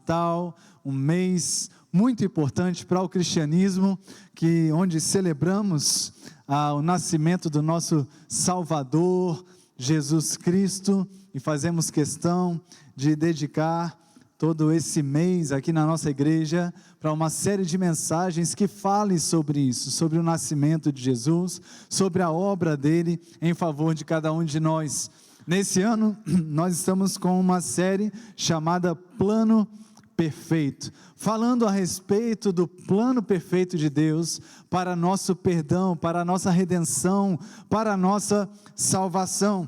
Natal, um mês muito importante para o cristianismo, onde celebramos o nascimento do nosso Salvador, Jesus Cristo, e fazemos questão de dedicar todo esse mês aqui na nossa igreja para uma série de mensagens que falem sobre isso, sobre o nascimento de Jesus, sobre a obra dele em favor de cada um de nós. Nesse ano, nós estamos com uma série chamada Plano Perfeito, falando a respeito do plano perfeito de Deus para nosso perdão, para a nossa redenção, para a nossa salvação.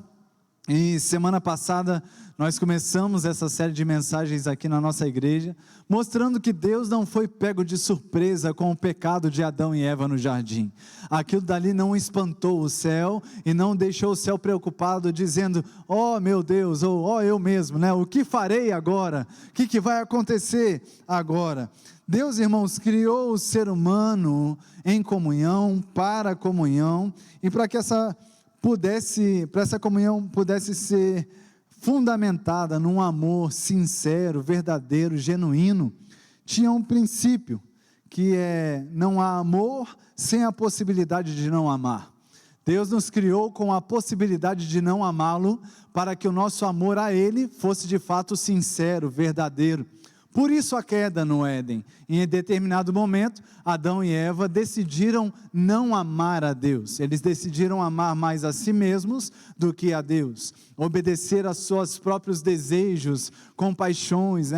E semana passada nós começamos essa série de mensagens aqui na nossa igreja, mostrando que Deus não foi pego de surpresa com o pecado de Adão e Eva no jardim. Aquilo dali não espantou o céu e não deixou o céu preocupado dizendo: ó meu Deus, ou ó eu mesmo, né? O que farei agora? O que vai acontecer agora? Deus, irmãos, criou o ser humano em comunhão, para a comunhão, e para que essa comunhão pudesse ser fundamentada num amor sincero, verdadeiro, genuíno, tinha um princípio, que é: não há amor sem a possibilidade de não amar. Deus nos criou com a possibilidade de não amá-lo, para que o nosso amor a Ele fosse de fato sincero, verdadeiro. Por isso a queda no Éden. Em determinado momento, Adão e Eva decidiram não amar a Deus. Eles decidiram amar mais a si mesmos do que a Deus. Obedecer aos seus próprios desejos, compaixões,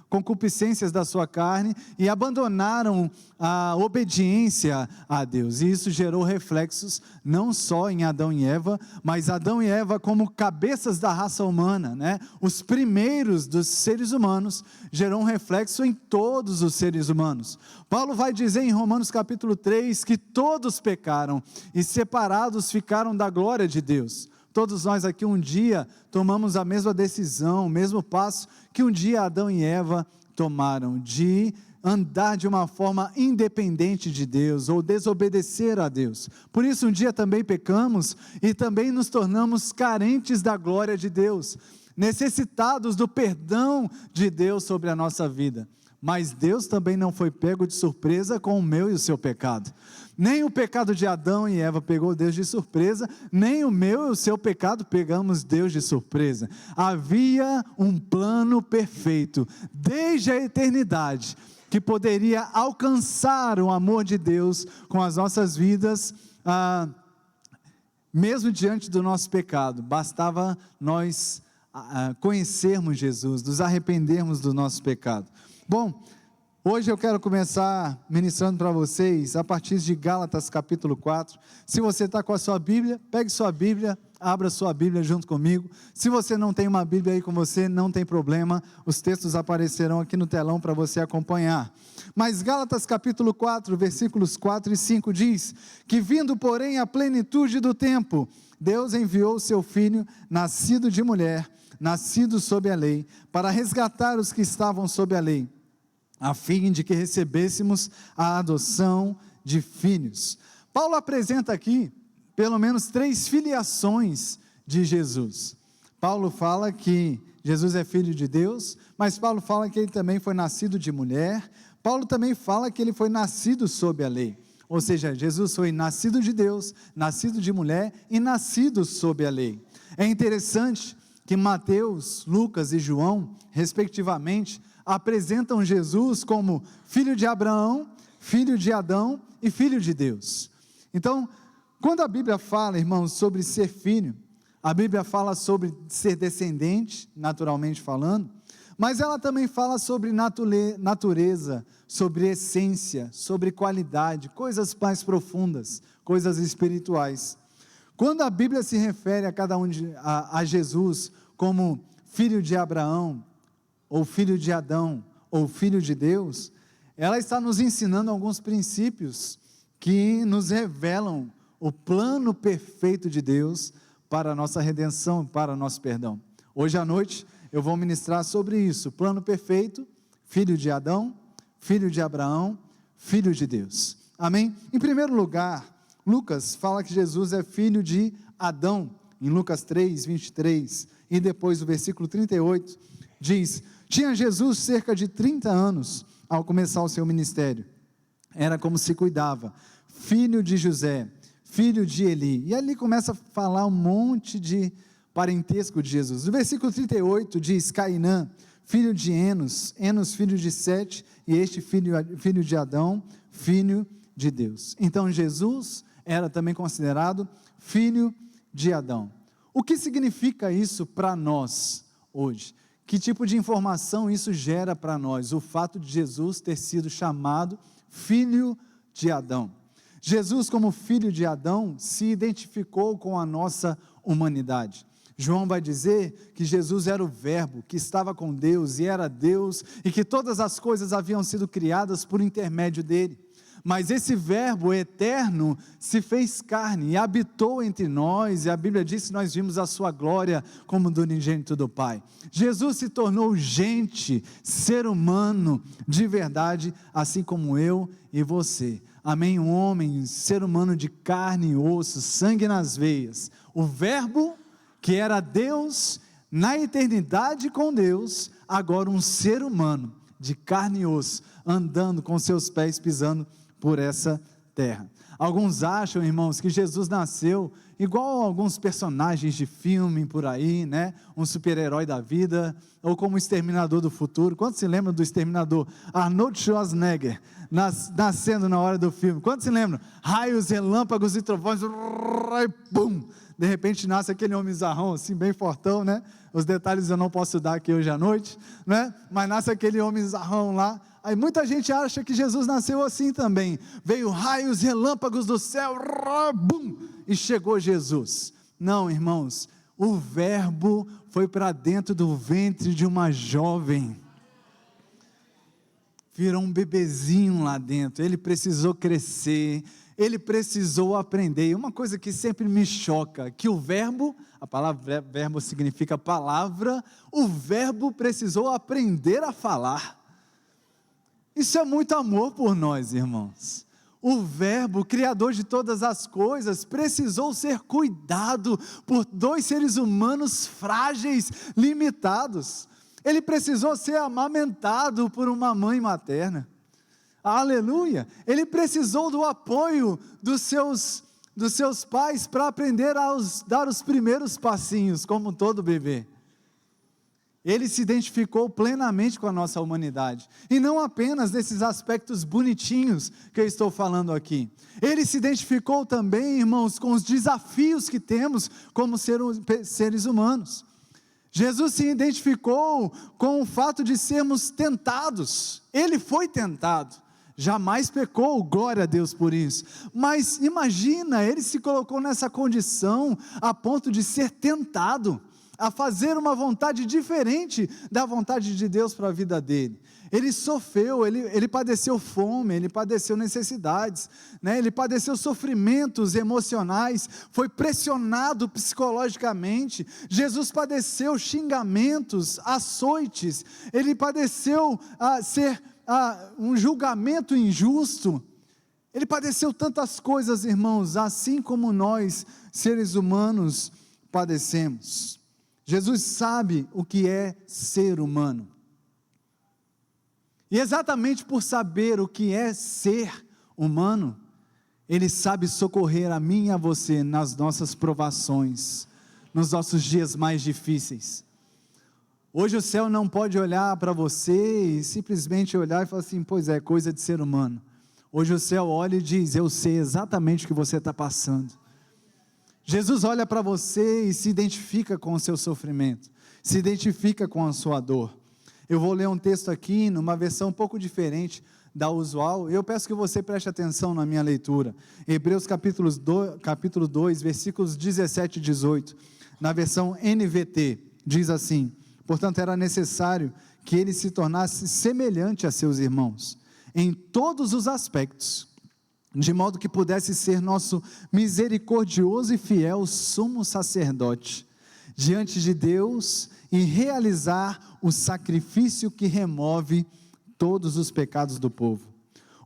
concupiscências da sua carne, e abandonaram a obediência a Deus. E isso gerou reflexos não só em Adão e Eva, mas Adão e Eva como cabeças da raça humana, os primeiros dos seres humanos, gerou um reflexo em todos os seres humanos. Paulo vai dizer em Romanos capítulo 3, que todos pecaram e separados ficaram da glória de Deus. Todos nós aqui um dia tomamos a mesma decisão, o mesmo passo que um dia Adão e Eva tomaram, de andar de uma forma independente de Deus, ou desobedecer a Deus. Por isso um dia também pecamos, e também nos tornamos carentes da glória de Deus, necessitados do perdão de Deus sobre a nossa vida. Mas Deus também não foi pego de surpresa com o meu e o seu pecado. Nem o pecado de Adão e Eva pegou Deus de surpresa, nem o meu e o seu pecado pegamos Deus de surpresa. Havia um plano perfeito, desde a eternidade, que poderia alcançar o amor de Deus com as nossas vidas, mesmo diante do nosso pecado. Bastava nós conhecermos Jesus, nos arrependermos do nosso pecado. Bom, hoje eu quero começar ministrando para vocês a partir de Gálatas capítulo 4. Se você está com a sua Bíblia, pegue sua Bíblia, abra sua Bíblia junto comigo. Se você não tem uma Bíblia aí com você, não tem problema, os textos aparecerão aqui no telão para você acompanhar. Mas Gálatas capítulo 4, versículos 4 e 5 diz que: vindo porém a plenitude do tempo, Deus enviou o seu Filho, nascido de mulher, nascido sob a lei, para resgatar os que estavam sob a lei, a fim de que recebêssemos a adoção de filhos. Paulo apresenta aqui pelo menos 3 filiações de Jesus. Paulo fala que Jesus é filho de Deus, mas Paulo fala que ele também foi nascido de mulher. Paulo também fala que ele foi nascido sob a lei. Ou seja, Jesus foi nascido de Deus, nascido de mulher e nascido sob a lei. É interessante que Mateus, Lucas e João, respectivamente, apresentam Jesus como filho de Abraão, filho de Adão e filho de Deus. Então, quando a Bíblia fala, irmãos, sobre ser filho, a Bíblia fala sobre ser descendente, naturalmente falando, mas ela também fala sobre natureza, sobre essência, sobre qualidade, coisas mais profundas, coisas espirituais. Quando a Bíblia se refere a Jesus como filho de Abraão, ou filho de Adão, ou filho de Deus, ela está nos ensinando alguns princípios que nos revelam o plano perfeito de Deus para a nossa redenção, para o nosso perdão. Hoje à noite eu vou ministrar sobre isso: plano perfeito, filho de Adão, filho de Abraão, filho de Deus. Amém? Em primeiro lugar, Lucas fala que Jesus é filho de Adão, em Lucas 3, 23, e depois o versículo 38, diz: Tinha Jesus cerca de 30 anos ao começar o seu ministério. Era como se cuidava, filho de José, filho de Eli. E ali começa a falar um monte de parentesco de Jesus. No versículo 38 diz: Cainã, filho de Enos, Enos filho de Sete, e este filho de Adão, filho de Deus. Então Jesus era também considerado filho de Adão. O que significa isso para nós hoje? Que tipo de informação isso gera para nós? O fato de Jesus ter sido chamado filho de Adão. Jesus, como filho de Adão, se identificou com a nossa humanidade. João vai dizer que Jesus era o Verbo, que estava com Deus e era Deus, e que todas as coisas haviam sido criadas por intermédio dele. Mas esse Verbo eterno se fez carne e habitou entre nós, e a Bíblia diz que nós vimos a sua glória como do unigênito do Pai. Jesus se tornou gente, ser humano de verdade, assim como eu e você. Amém? Um homem, ser humano de carne e osso, sangue nas veias. O Verbo, que era Deus, na eternidade com Deus, agora um ser humano, de carne e osso, andando com seus pés pisando por essa terra. Alguns acham, irmãos, que Jesus nasceu igual a alguns personagens de filme por aí, né? Um super-herói da vida, ou como o Exterminador do Futuro. Quantos se lembram do Exterminador? Arnold Schwarzenegger, nascendo na hora do filme. Quantos se lembram? Raios, relâmpagos e trovões, pum! De repente nasce aquele homem zarrão, assim, bem fortão, né? Os detalhes eu não posso dar aqui hoje à noite, né? Mas nasce aquele homem zarrão lá. Aí muita gente acha que Jesus nasceu assim também. Veio raios, relâmpagos do céu, bum, e chegou Jesus. Não, irmãos, o Verbo foi para dentro do ventre de uma jovem. Virou um bebezinho lá dentro. Ele precisou crescer, ele precisou aprender. E uma coisa que sempre me choca, que o Verbo, a palavra verbo significa palavra, o Verbo precisou aprender a falar. Isso é muito amor por nós, irmãos. O Verbo, Criador de todas as coisas, precisou ser cuidado por dois seres humanos frágeis, limitados. Ele precisou ser amamentado por uma mãe materna. Aleluia! Ele precisou do apoio dos seus pais para aprender a dar os primeiros passinhos, como todo bebê. Ele se identificou plenamente com a nossa humanidade, e não apenas nesses aspectos bonitinhos que eu estou falando aqui. Ele se identificou também, irmãos, com os desafios que temos como seres humanos. Jesus se identificou com o fato de sermos tentados. Ele foi tentado, jamais pecou, glória a Deus por isso. Mas imagina, ele se colocou nessa condição a ponto de ser tentado a fazer uma vontade diferente da vontade de Deus para a vida dele. Ele sofreu, ele padeceu fome, ele padeceu necessidades, né? Ele padeceu sofrimentos emocionais, foi pressionado psicologicamente. Jesus padeceu xingamentos, açoites, ele padeceu um julgamento injusto. Ele padeceu tantas coisas, irmãos, assim como nós, seres humanos, padecemos. Jesus sabe o que é ser humano. E exatamente por saber o que é ser humano, Ele sabe socorrer a mim e a você nas nossas provações, nos nossos dias mais difíceis. Hoje o céu não pode olhar para você e simplesmente olhar e falar assim, pois é, coisa de ser humano. Hoje o céu olha e diz, eu sei exatamente o que você está passando. Jesus olha para você e se identifica com o seu sofrimento, se identifica com a sua dor. Eu vou ler um texto aqui, numa versão um pouco diferente da usual, eu peço que você preste atenção na minha leitura. Hebreus capítulo 2, versículos 17 e 18, na versão NVT, diz assim, portanto era necessário que ele se tornasse semelhante a seus irmãos, em todos os aspectos, de modo que pudesse ser nosso misericordioso e fiel sumo sacerdote, diante de Deus, e realizar o sacrifício que remove todos os pecados do povo,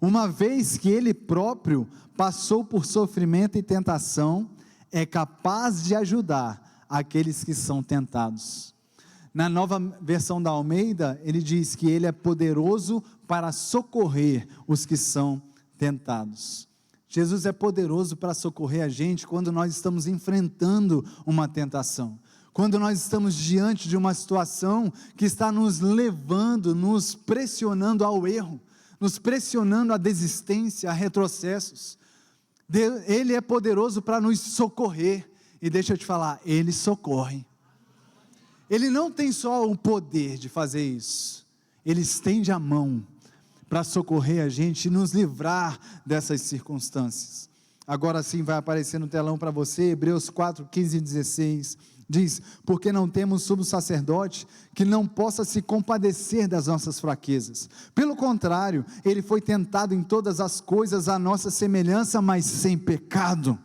uma vez que ele próprio passou por sofrimento e tentação, é capaz de ajudar aqueles que são tentados. Na nova versão da Almeida, ele diz que ele é poderoso para socorrer os que são tentados. Jesus é poderoso para socorrer a gente quando nós estamos enfrentando uma tentação, quando nós estamos diante de uma situação que está nos levando, nos pressionando ao erro, nos pressionando à desistência, a retrocessos. Ele é poderoso para nos socorrer, e deixa eu te falar, Ele socorre. Ele não tem só o poder de fazer isso, Ele estende a mão para socorrer a gente e nos livrar dessas circunstâncias. Agora sim vai aparecer no telão para você, Hebreus 4, 15 e 16, diz: porque não temos sumo sacerdote que não possa se compadecer das nossas fraquezas, pelo contrário, ele foi tentado em todas as coisas à nossa semelhança, mas sem pecado.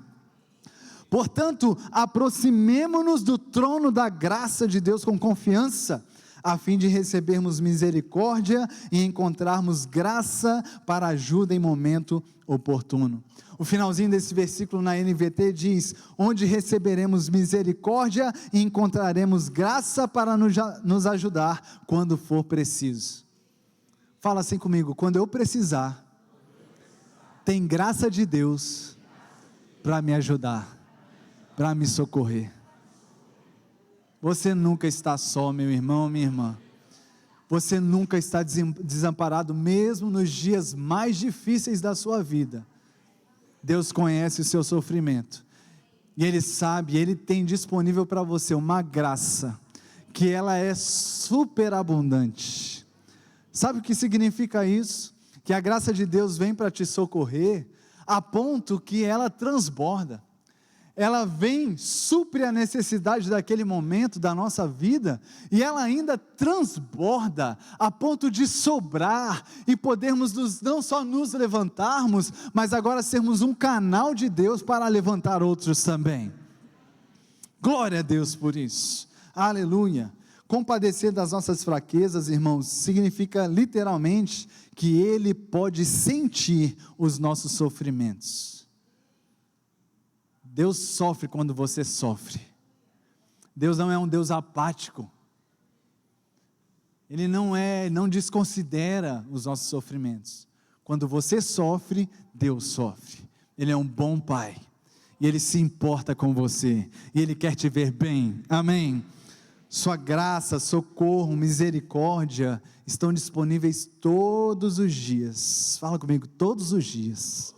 Portanto, aproximemo-nos do trono da graça de Deus com confiança, a fim de recebermos misericórdia e encontrarmos graça para ajuda em momento oportuno. O finalzinho desse versículo na NVT diz: onde receberemos misericórdia e encontraremos graça para nos ajudar quando for preciso. Fala assim comigo: quando eu precisar, tem graça de Deus para me ajudar, para me socorrer. Você nunca está só, meu irmão, minha irmã. Você nunca está desamparado, mesmo nos dias mais difíceis da sua vida. Deus conhece o seu sofrimento, e Ele sabe, Ele tem disponível para você uma graça, que ela é superabundante. Sabe o que significa isso? Que a graça de Deus vem para te socorrer, a ponto que ela transborda. Ela vem, supre a necessidade daquele momento da nossa vida, e ela ainda transborda, a ponto de sobrar, e podermos não só nos levantarmos, mas agora sermos um canal de Deus para levantar outros também. Glória a Deus por isso, aleluia. Compadecer das nossas fraquezas, irmãos, significa literalmente, que Ele pode sentir os nossos sofrimentos. Deus sofre quando você sofre. Deus não é um Deus apático. Ele não desconsidera os nossos sofrimentos. Quando você sofre, Deus sofre. Ele é um bom Pai, e Ele se importa com você, e Ele quer te ver bem, amém? Sua graça, socorro, misericórdia, estão disponíveis todos os dias. Fala comigo, todos os dias.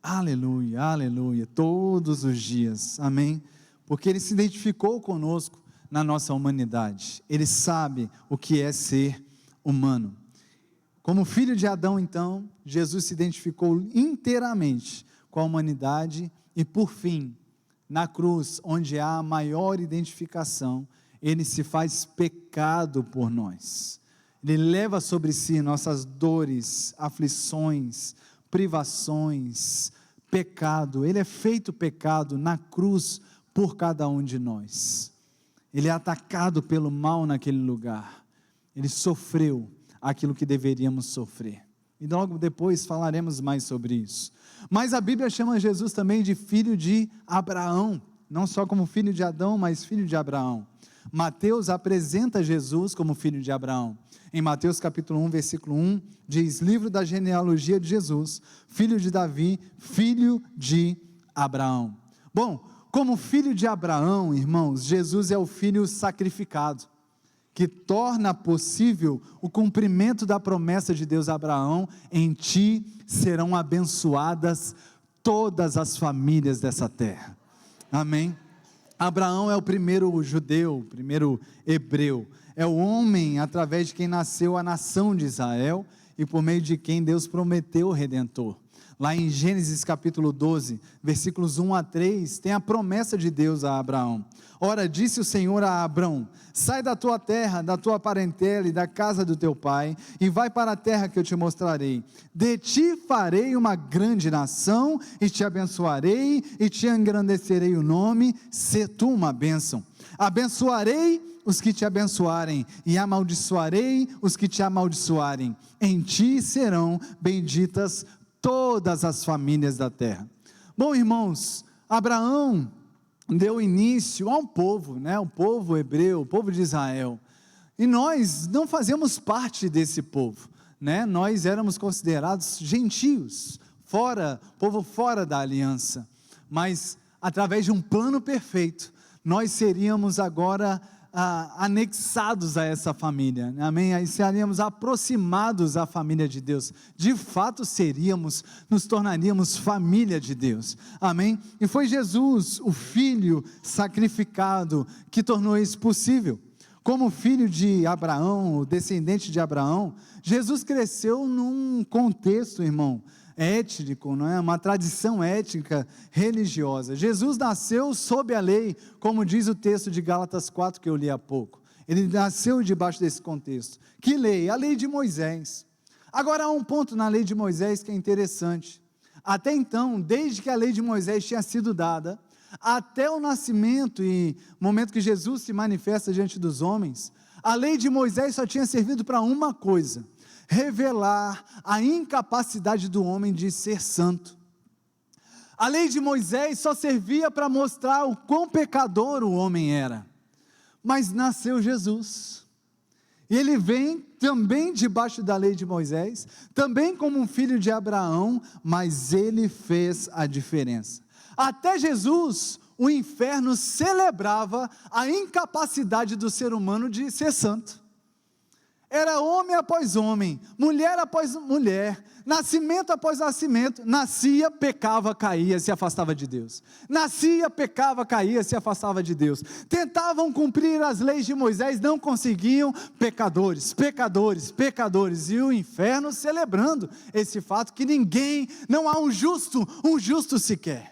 Aleluia, aleluia, todos os dias, amém? Porque Ele se identificou conosco na nossa humanidade, Ele sabe o que é ser humano. Como filho de Adão, então, Jesus se identificou inteiramente com a humanidade, e por fim, na cruz, onde há a maior identificação, Ele se faz pecado por nós. Ele leva sobre si nossas dores, aflições, privações, pecado. Ele é feito pecado na cruz por cada um de nós. Ele é atacado pelo mal naquele lugar. Ele sofreu aquilo que deveríamos sofrer. E logo depois falaremos mais sobre isso. Mas a Bíblia chama Jesus também de filho de Abraão, não só como filho de Adão, mas filho de Abraão. Mateus apresenta Jesus como filho de Abraão. Em Mateus capítulo 1, versículo 1, diz: livro da genealogia de Jesus, filho de Davi, filho de Abraão. Bom, como filho de Abraão, irmãos, Jesus é o filho sacrificado, que torna possível o cumprimento da promessa de Deus a Abraão: em ti serão abençoadas todas as famílias dessa terra. Amém? Abraão é o primeiro judeu, o primeiro hebreu, é o homem através de quem nasceu a nação de Israel, e por meio de quem Deus prometeu o Redentor. Lá em Gênesis capítulo 12, versículos 1 a 3, tem a promessa de Deus a Abraão. Ora, disse o Senhor a Abraão: sai da tua terra, da tua parentela e da casa do teu pai, e vai para a terra que eu te mostrarei. De ti farei uma grande nação, e te abençoarei, e te engrandecerei o nome, se tu uma bênção. Abençoarei os que te abençoarem, e amaldiçoarei os que te amaldiçoarem. Em ti serão benditas todas as famílias da terra. Bom, irmãos, Abraão deu início a um povo, né? O povo hebreu, o povo de Israel. E nós não fazíamos parte desse povo, né? Nós éramos considerados gentios, povo fora da aliança. Mas através de um plano perfeito, nós seríamos agora anexados a essa família, amém? Aí seríamos aproximados à família de Deus, de fato nos tornaríamos família de Deus, amém? E foi Jesus, o Filho sacrificado, que tornou isso possível. Como filho de Abraão, o descendente de Abraão, Jesus cresceu num contexto, irmão, étnico, não é? Uma tradição étnica religiosa. Jesus nasceu sob a lei, como diz o texto de Gálatas 4 que eu li há pouco. Ele nasceu debaixo desse contexto. Que lei? A lei de Moisés. Agora há um ponto na lei de Moisés que é interessante. Até então, desde que a lei de Moisés tinha sido dada, até o nascimento e momento que Jesus se manifesta diante dos homens, a lei de Moisés só tinha servido para uma coisa: revelar a incapacidade do homem de ser santo. A lei de Moisés só servia para mostrar o quão pecador o homem era. Mas nasceu Jesus, e ele vem também debaixo da lei de Moisés, também como um filho de Abraão, mas ele fez a diferença. Até Jesus, o inferno celebrava a incapacidade do ser humano de ser santo. Era homem após homem, mulher após mulher, nascimento após nascimento, nascia, pecava, caía, se afastava de Deus. Nascia, pecava, caía, se afastava de Deus. Tentavam cumprir as leis de Moisés, não conseguiam, pecadores, pecadores, pecadores. E o inferno celebrando esse fato que não há um justo sequer.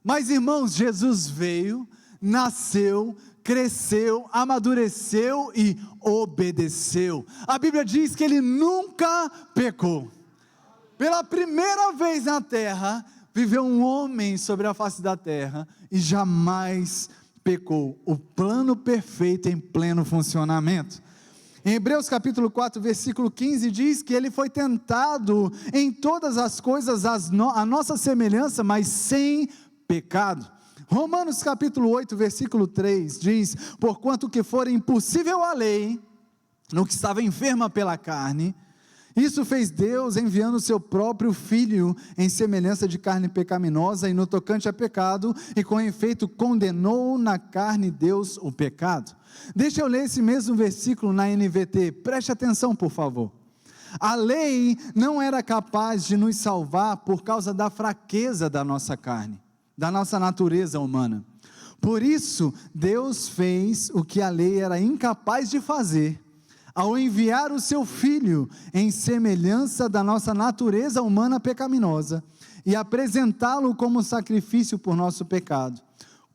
Mas irmãos, Jesus veio, nasceu, cresceu, amadureceu e obedeceu. A Bíblia diz que ele nunca pecou. Pela primeira vez na terra, viveu um homem sobre a face da terra e jamais pecou. O plano perfeito em pleno funcionamento. Em Hebreus capítulo 4, versículo 15, diz que ele foi tentado em todas as coisas a nossa semelhança, mas sem pecado. Romanos capítulo 8, versículo 3, diz: porquanto que for impossível a lei, no que estava enferma pela carne, isso fez Deus enviando o seu próprio Filho em semelhança de carne pecaminosa e no tocante a pecado, e com efeito condenou na carne Deus o pecado. Deixa eu ler esse mesmo versículo na NVT, preste atenção por favor. A lei não era capaz de nos salvar por causa da fraqueza da nossa carne, da nossa natureza humana. Por isso, Deus fez o que a lei era incapaz de fazer, ao enviar o seu Filho em semelhança da nossa natureza humana pecaminosa, e apresentá-lo como sacrifício por nosso pecado.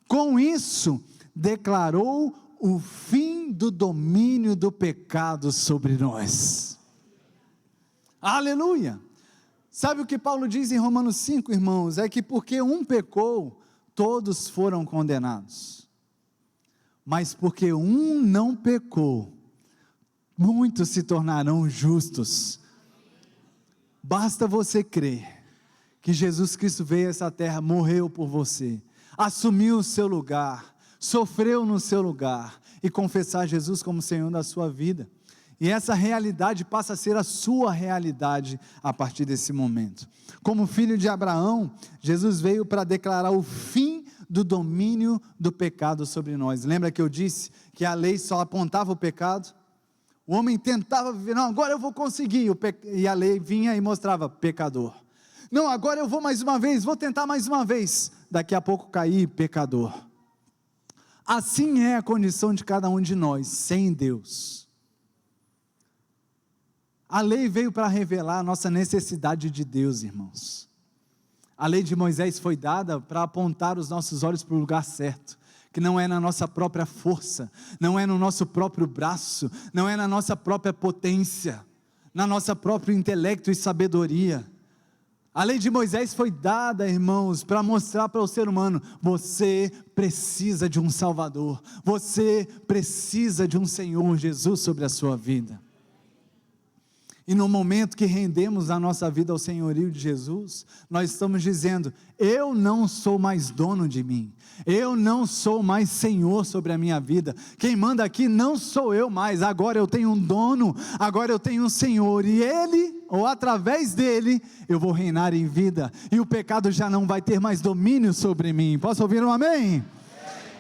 Com isso, declarou o fim do domínio do pecado sobre nós. Aleluia! Sabe o que Paulo diz em Romanos 5, irmãos? É que porque um pecou, todos foram condenados. Mas porque um não pecou, muitos se tornarão justos. Basta você crer que Jesus Cristo veio a essa terra, morreu por você, assumiu o seu lugar, sofreu no seu lugar, e confessar Jesus como Senhor da sua vida. E essa realidade passa a ser a sua realidade a partir desse momento. Como filho de Abraão, Jesus veio para declarar o fim do domínio do pecado sobre nós. Lembra que eu disse que a lei só apontava o pecado? O homem tentava viver, não, agora eu vou conseguir, e a lei vinha e mostrava, pecador. Não, agora eu vou mais uma vez, vou tentar mais uma vez, daqui a pouco cair, pecador. Assim é a condição de cada um de nós, sem Deus. A lei veio para revelar a nossa necessidade de Deus, irmãos. A lei de Moisés foi dada para apontar os nossos olhos para o lugar certo, que não é na nossa própria força, não é no nosso próprio braço, não é na nossa própria potência, na nossa próprio intelecto e sabedoria. A lei de Moisés foi dada, irmãos, para mostrar para o ser humano: você precisa de um Salvador, você precisa de um Senhor Jesus sobre a sua vida. E no momento que rendemos a nossa vida ao senhorio de Jesus, nós estamos dizendo: eu não sou mais dono de mim, eu não sou mais senhor sobre a minha vida, quem manda aqui não sou eu mais, agora eu tenho um dono, agora eu tenho um senhor, e ele, ou através dele, eu vou reinar em vida, e o pecado já não vai ter mais domínio sobre mim. Posso ouvir um amém?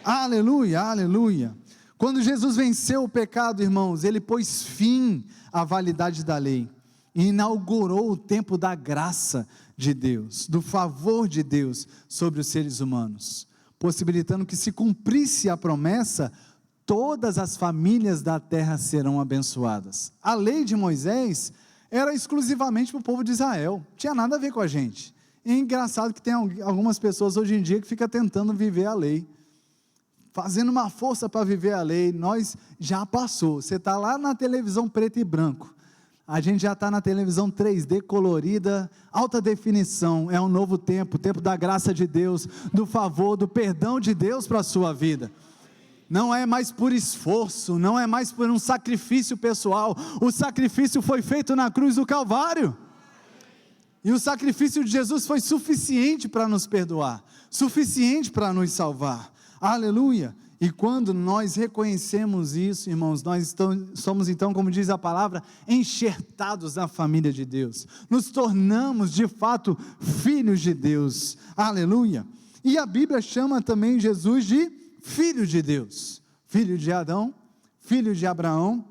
Aleluia, aleluia. Quando Jesus venceu o pecado, irmãos, ele pôs fim à validade da lei, e inaugurou o tempo da graça de Deus, do favor de Deus sobre os seres humanos, possibilitando que, se cumprisse a promessa, todas as famílias da terra serão abençoadas. A lei de Moisés era exclusivamente para o povo de Israel, não tinha nada a ver com a gente. E é engraçado que tem algumas pessoas hoje em dia que ficam tentando viver a lei, fazendo uma força para viver a lei. Nós já passou, você está lá na televisão preto e branco, a gente já está na televisão 3D colorida, alta definição. É um novo tempo, o tempo da graça de Deus, do favor, do perdão de Deus para a sua vida. Não é mais por esforço, não é mais por um sacrifício pessoal, o sacrifício foi feito na cruz do Calvário, e o sacrifício de Jesus foi suficiente para nos perdoar, suficiente para nos salvar. Aleluia. E quando nós reconhecemos isso, irmãos, nós somos então, como diz a palavra, enxertados na família de Deus, nos tornamos de fato filhos de Deus. Aleluia. E a Bíblia chama também Jesus de filho de Deus, filho de Adão, filho de Abraão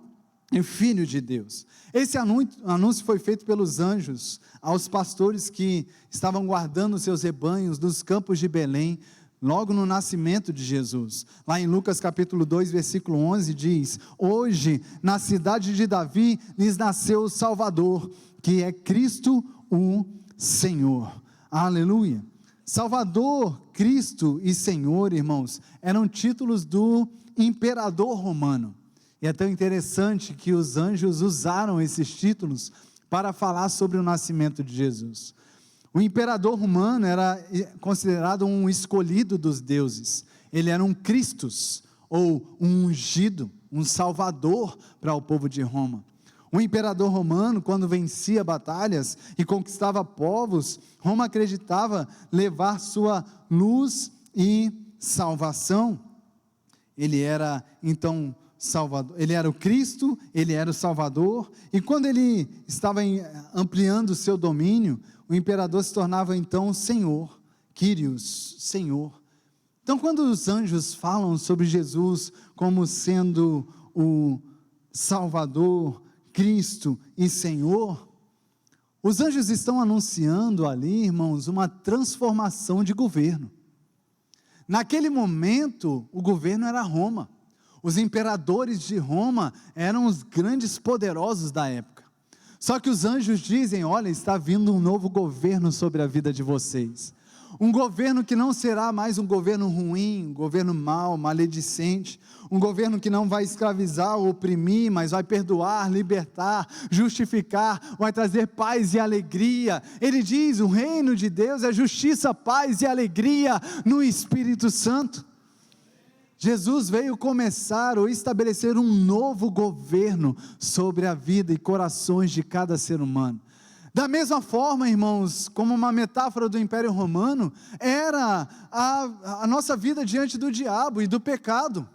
e filho de Deus. Esse anúncio foi feito pelos anjos aos pastores que estavam guardando seus rebanhos nos campos de Belém, logo no nascimento de Jesus. Lá em Lucas capítulo 2, versículo 11 diz: hoje na cidade de Davi lhes nasceu o Salvador, que é Cristo o Senhor. Aleluia. Salvador, Cristo e Senhor, irmãos, eram títulos do imperador romano. E é tão interessante que os anjos usaram esses títulos para falar sobre o nascimento de Jesus. O imperador romano era considerado um escolhido dos deuses, ele era um Christus, ou um ungido, um salvador para o povo de Roma. O imperador romano, quando vencia batalhas e conquistava povos, Roma acreditava levar sua luz e salvação. Ele era então Salvador, ele era o Cristo, ele era o Salvador, e quando ele estava ampliando o seu domínio, o imperador se tornava então Senhor, Kyrios, Senhor. Então, quando os anjos falam sobre Jesus como sendo o Salvador, Cristo e Senhor, os anjos estão anunciando ali, irmãos, uma transformação de governo. Naquele momento, o governo era Roma, os imperadores de Roma eram os grandes poderosos da época. Só que os anjos dizem: olha, está vindo um novo governo sobre a vida de vocês, um governo que não será mais um governo ruim, um governo mau, maledicente, um governo que não vai escravizar ou oprimir, mas vai perdoar, libertar, justificar, vai trazer paz e alegria. Ele diz: o reino de Deus é justiça, paz e alegria no Espírito Santo. Jesus veio começar ou estabelecer um novo governo sobre a vida e corações de cada ser humano. Da mesma forma, irmãos, como uma metáfora do Império Romano, era a nossa vida diante do diabo e do pecado,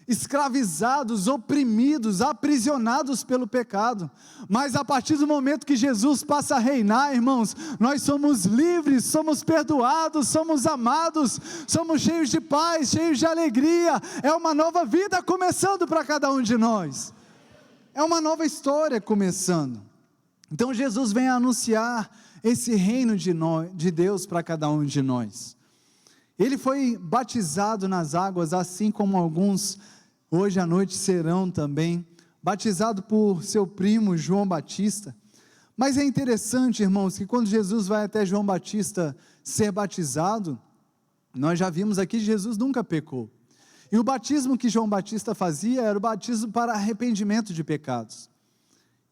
escravizados, oprimidos, aprisionados pelo pecado. Mas a partir do momento que Jesus passa a reinar, irmãos, nós somos livres, somos perdoados, somos amados, somos cheios de paz, cheios de alegria. É uma nova vida começando para cada um de nós, é uma nova história começando. Então Jesus vem anunciar esse reino de Deus para cada um de nós. Ele foi batizado nas águas, assim como alguns hoje à noite serão também, batizado por seu primo João Batista. Mas é interessante, irmãos, que quando Jesus vai até João Batista ser batizado, nós já vimos aqui que Jesus nunca pecou. E o batismo que João Batista fazia era o batismo para arrependimento de pecados.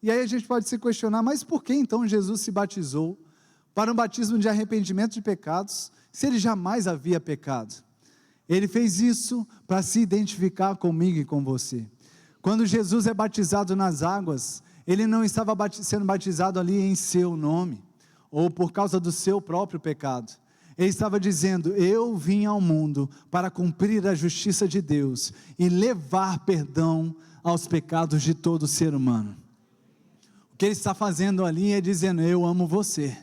E aí a gente pode se questionar: mas por que então Jesus se batizou para um batismo de arrependimento de pecados, se ele jamais havia pecado? Ele fez isso para se identificar comigo e com você. Quando Jesus é batizado nas águas, Ele não estava sendo batizado ali em seu nome, ou por causa do seu próprio pecado. Ele estava dizendo: eu vim ao mundo para cumprir a justiça de Deus e levar perdão aos pecados de todo ser humano. O que ele está fazendo ali é dizendo: eu amo você,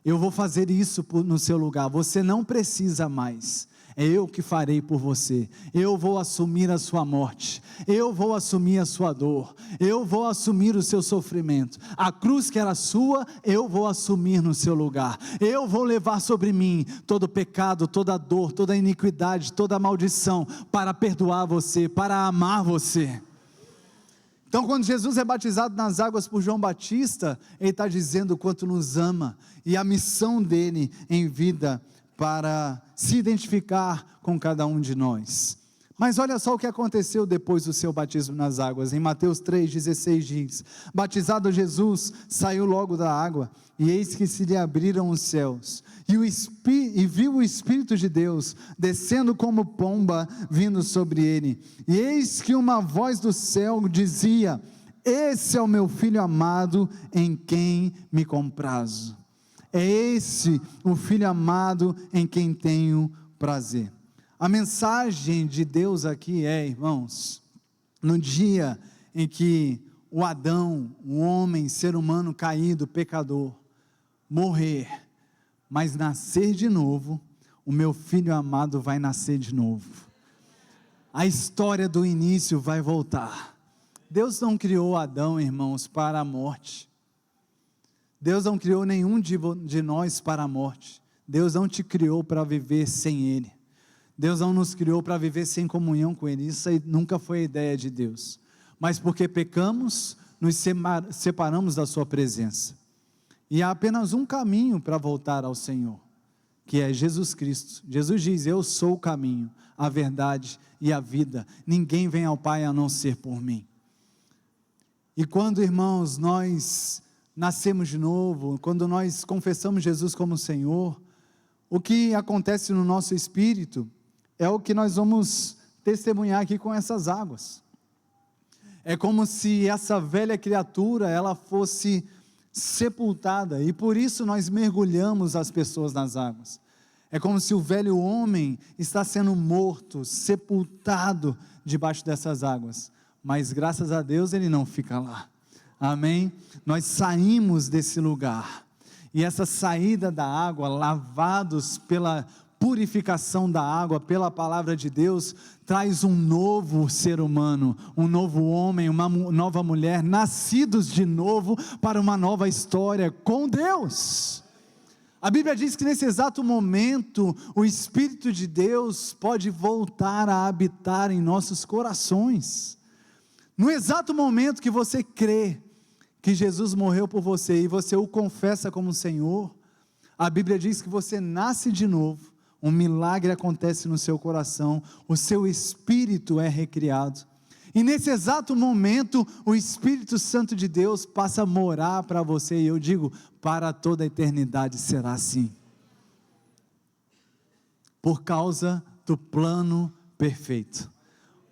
eu vou fazer isso no seu lugar, você não precisa mais, é eu que farei por você, eu vou assumir a sua morte, eu vou assumir a sua dor, eu vou assumir o seu sofrimento, a cruz que era sua, eu vou assumir no seu lugar, eu vou levar sobre mim todo pecado, toda dor, toda iniquidade, toda maldição, para perdoar você, para amar você. Então, quando Jesus é batizado nas águas por João Batista, ele está dizendo o quanto nos ama, e a missão dele em vida para se identificar com cada um de nós. Mas olha só o que aconteceu depois do seu batismo nas águas. Em Mateus 3,16 diz: batizado Jesus, saiu logo da água, e eis que se lhe abriram os céus, e viu o Espírito de Deus descendo como pomba, vindo sobre ele, e eis que uma voz do céu dizia: esse é o meu Filho amado, em quem me comprazo. É esse o Filho amado em quem tenho prazer. A mensagem de Deus aqui é, irmãos, no dia em que o Adão, o homem, ser humano caído, pecador, morrer, mas nascer de novo, o meu Filho amado vai nascer de novo. A história do início vai voltar. Deus não criou Adão, irmãos, para a morte. Deus não criou nenhum de nós para a morte. Deus não te criou para viver sem Ele. Deus não nos criou para viver sem comunhão com Ele. Isso aí nunca foi a ideia de Deus. Mas porque pecamos, nos separamos da sua presença. E há apenas um caminho para voltar ao Senhor, que é Jesus Cristo. Jesus diz: eu sou o caminho, a verdade e a vida. Ninguém vem ao Pai a não ser por mim. E quando, irmãos, nós nascemos de novo, quando nós confessamos Jesus como Senhor, o que acontece no nosso espírito é o que nós vamos testemunhar aqui com essas águas. É como se essa velha criatura, ela fosse sepultada, e por isso nós mergulhamos as pessoas nas águas. É como se o velho homem está sendo morto, sepultado debaixo dessas águas, mas graças a Deus ele não fica lá. Amém? Nós saímos desse lugar, e essa saída da água, lavados pela purificação da água, pela palavra de Deus, traz um novo ser humano, um novo homem, uma nova mulher, nascidos de novo para uma nova história com Deus. A Bíblia diz que nesse exato momento, o Espírito de Deus pode voltar a habitar em nossos corações. No exato momento que você crê que Jesus morreu por você, e você o confessa como Senhor, a Bíblia diz que você nasce de novo, um milagre acontece no seu coração, o seu espírito é recriado, e nesse exato momento, o Espírito Santo de Deus passa a morar para você, e eu digo, para toda a eternidade será assim, por causa do plano perfeito,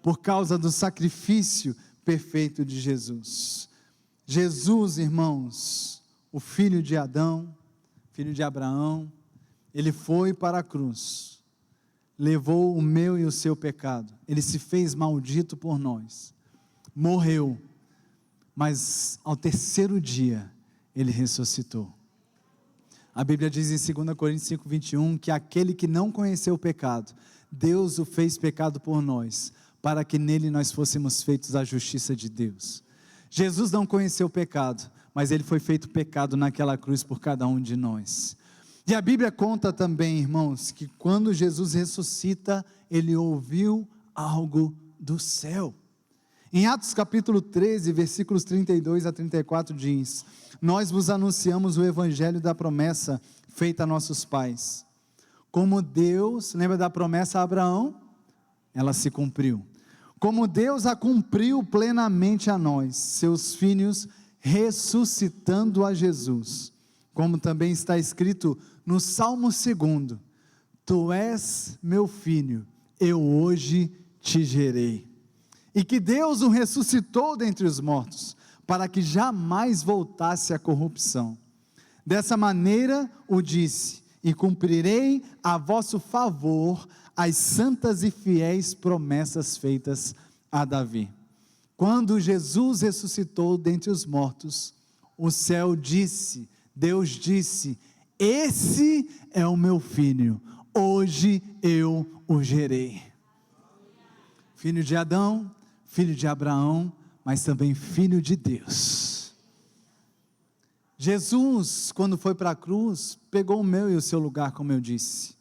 por causa do sacrifício perfeito de Jesus. Jesus, irmãos, o filho de Adão, filho de Abraão, ele foi para a cruz, levou o meu e o seu pecado, ele se fez maldito por nós, morreu, mas ao terceiro dia, ele ressuscitou. A Bíblia diz em 2 Coríntios 5:21, que aquele que não conheceu o pecado, Deus o fez pecado por nós, para que nele nós fôssemos feitos a justiça de Deus. Jesus não conheceu o pecado, mas ele foi feito pecado naquela cruz por cada um de nós. E a Bíblia conta também, irmãos, que quando Jesus ressuscita, ele ouviu algo do céu. Em Atos capítulo 13, versículos 32 a 34 diz: nós vos anunciamos o evangelho da promessa feita a nossos pais. Como Deus, lembra da promessa a Abraão? Ela se cumpriu. Como Deus a cumpriu plenamente a nós, seus filhos, ressuscitando a Jesus, como também está escrito no Salmo 2, tu és meu filho, eu hoje te gerei. E que Deus o ressuscitou dentre os mortos, para que jamais voltasse à corrupção. Dessa maneira o disse, e cumprirei a vosso favor as santas e fiéis promessas feitas a Davi. Quando Jesus ressuscitou dentre os mortos, o céu disse, Deus disse: esse é o meu filho, hoje eu o gerei. Filho de Adão, filho de Abraão, mas também filho de Deus. Jesus, quando foi para a cruz, pegou o meu e o seu lugar, como eu disse.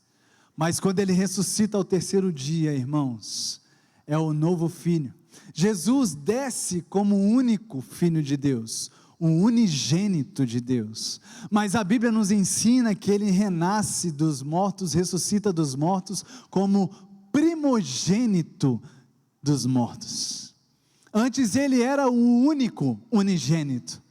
Mas quando ele ressuscita ao terceiro dia, irmãos, é o novo filho. Jesus desce como o único filho de Deus, o unigênito de Deus. Mas a Bíblia nos ensina que ele renasce dos mortos, ressuscita dos mortos, como primogênito dos mortos. Antes ele era o único unigênito.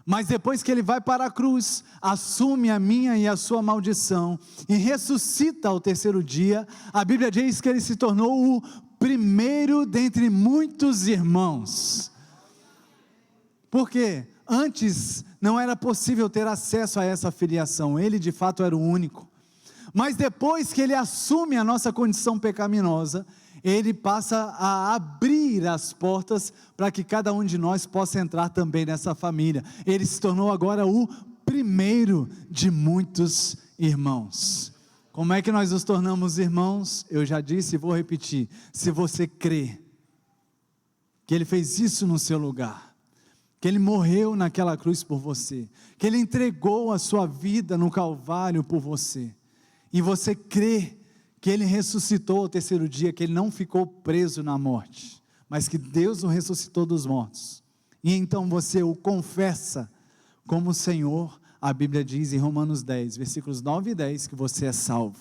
Mas depois que ele vai para a cruz, assume a minha e a sua maldição, e ressuscita ao terceiro dia, a Bíblia diz que ele se tornou o primeiro dentre muitos irmãos. Por quê? Antes não era possível ter acesso a essa filiação, ele de fato era o único. Mas depois que ele assume a nossa condição pecaminosa, ele passa a abrir as portas para que cada um de nós possa entrar também nessa família. Ele se tornou agora o primeiro de muitos irmãos. Como é que nós nos tornamos irmãos? Eu já disse e vou repetir: se você crê que ele fez isso no seu lugar, que ele morreu naquela cruz por você, que ele entregou a sua vida no Calvário por você, e você crê que ele ressuscitou ao terceiro dia, que ele não ficou preso na morte, mas que Deus o ressuscitou dos mortos, e então você o confessa como Senhor, a Bíblia diz em Romanos 10, versículos 9 e 10, que você é salvo.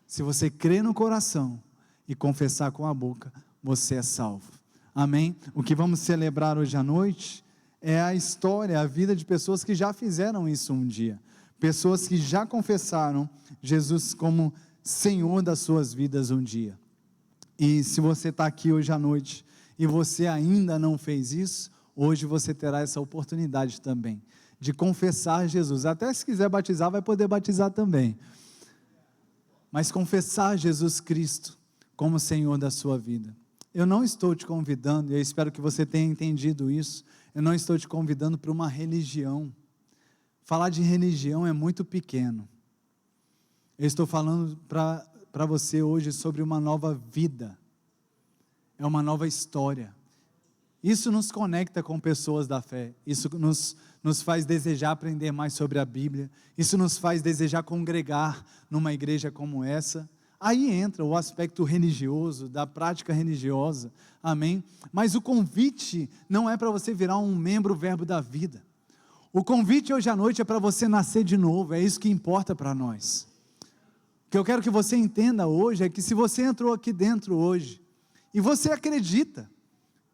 Se você crê no coração e confessar com a boca, você é salvo. Amém? O que vamos celebrar hoje à noite é a história, a vida de pessoas que já fizeram isso um dia, pessoas que já confessaram Jesus como Senhor das suas vidas um dia. E se você está aqui hoje à noite e você ainda não fez isso, hoje você terá essa oportunidade também de confessar Jesus. Até se quiser batizar, vai poder batizar também, mas confessar Jesus Cristo como Senhor da sua vida. Eu não estou te convidando, eu espero que você tenha entendido isso, eu não estou te convidando para uma religião. Falar de religião é muito pequeno. Eu estou falando para você hoje sobre uma nova vida, é uma nova história. Isso nos conecta com pessoas da fé, isso nos faz desejar aprender mais sobre a Bíblia, isso nos faz desejar congregar numa igreja como essa. Aí entra o aspecto religioso, da prática religiosa, amém? Mas o convite não é para você virar um membro verbo da vida. O convite hoje à noite é para você nascer de novo, é isso que importa para nós. O que eu quero que você entenda hoje é que se você entrou aqui dentro hoje, e você acredita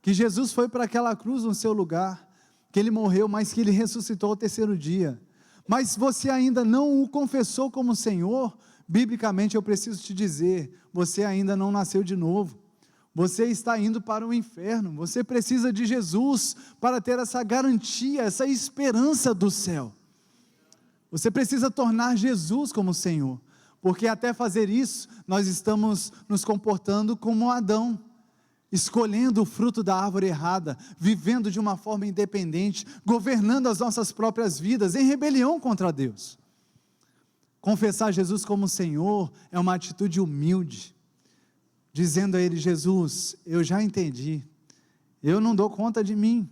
que Jesus foi para aquela cruz no seu lugar, que ele morreu, mas que ele ressuscitou ao terceiro dia, mas você ainda não o confessou como Senhor, biblicamente eu preciso te dizer, você ainda não nasceu de novo, você está indo para o inferno, você precisa de Jesus para ter essa garantia, essa esperança do céu. Você precisa tornar Jesus como Senhor, porque até fazer isso, nós estamos nos comportando como Adão, escolhendo o fruto da árvore errada, vivendo de uma forma independente, governando as nossas próprias vidas, em rebelião contra Deus. Confessar Jesus como Senhor é uma atitude humilde, dizendo a Ele: Jesus, eu já entendi, eu não dou conta de mim,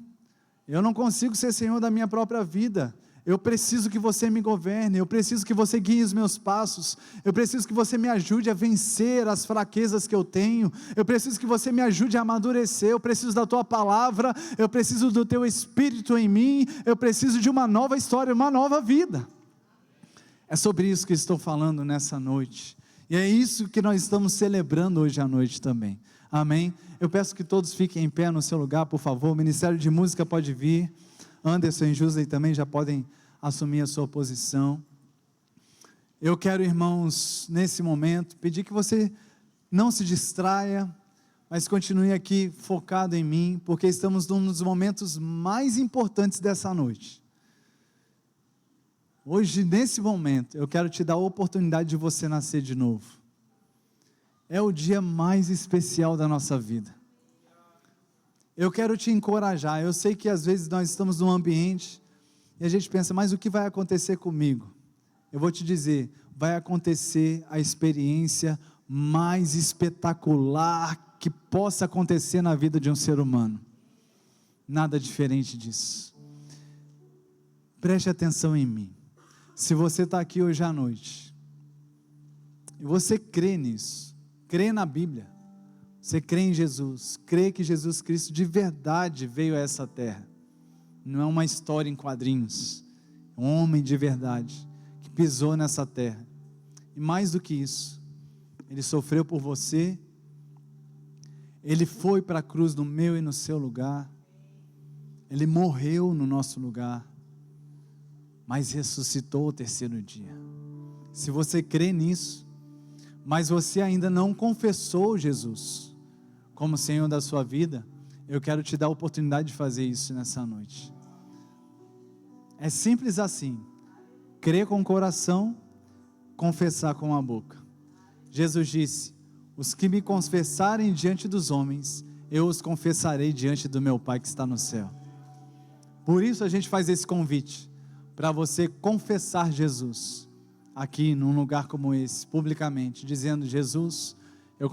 eu não consigo ser Senhor da minha própria vida, eu preciso que você me governe, eu preciso que você guie os meus passos, eu preciso que você me ajude a vencer as fraquezas que eu tenho, eu preciso que você me ajude a amadurecer, eu preciso da tua palavra, eu preciso do teu Espírito em mim, eu preciso de uma nova história, uma nova vida. É sobre isso que estou falando nessa noite, e é isso que nós estamos celebrando hoje à noite também, amém? Eu peço que todos fiquem em pé no seu lugar, por favor. O Ministério de Música pode vir, Anderson e Jusley também já podem assumir a sua posição. Eu quero, irmãos, nesse momento, pedir que você não se distraia, mas continue aqui focado em mim, porque estamos num dos momentos mais importantes dessa noite. Hoje, nesse momento, eu quero te dar a oportunidade de você nascer de novo. É o dia mais especial da nossa vida. Eu quero te encorajar. Eu sei que às vezes nós estamos num ambiente e a gente pensa, mas o que vai acontecer comigo? Eu vou te dizer, vai acontecer a experiência mais espetacular que possa acontecer na vida de um ser humano. Nada diferente disso. Preste atenção em mim. Se você está aqui hoje à noite, e você crê nisso, crê na Bíblia, você crê em Jesus, crê que Jesus Cristo de verdade veio a essa terra, não é uma história em quadrinhos, é um homem de verdade, que pisou nessa terra, e mais do que isso, Ele sofreu por você, Ele foi para a cruz no meu e no seu lugar, Ele morreu no nosso lugar, mas ressuscitou ao terceiro dia. Se você crê nisso, mas você ainda não confessou Jesus como Senhor da sua vida, eu quero te dar a oportunidade de fazer isso nessa noite. É simples assim, crer com o coração, confessar com a boca. Jesus disse, os que me confessarem diante dos homens, eu os confessarei diante do meu Pai que está no céu. Por isso a gente faz esse convite, para você confessar Jesus, aqui num lugar como esse, publicamente, dizendo, Jesus, eu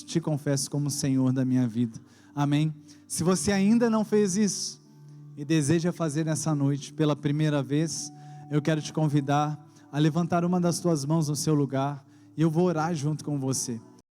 te confesso como Senhor da minha vida, amém? Se você ainda não fez isso, e deseja fazer nessa noite, pela primeira vez, eu quero te convidar a levantar uma das tuas mãos no seu lugar, e eu vou orar junto com você.